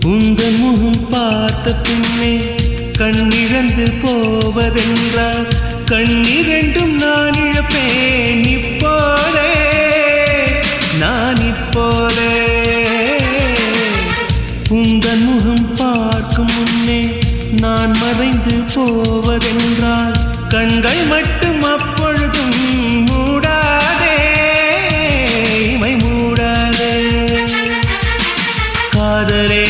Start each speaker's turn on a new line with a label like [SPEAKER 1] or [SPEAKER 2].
[SPEAKER 1] உந்தன் முகம் பார்த்த பின்னே கண்ணிழந்து போவதென்றால் கண்ணிரண்டும் நான் இழப்பேன் இப்போதே நான் இப்போதே உந்தன் முகம் பார்க்கும் முன்னே நான் மறைந்து போவதென்றால் கண்கள் மட்டும் அப்பொழுதும் மூடாதே இமை மூடாதே காதலே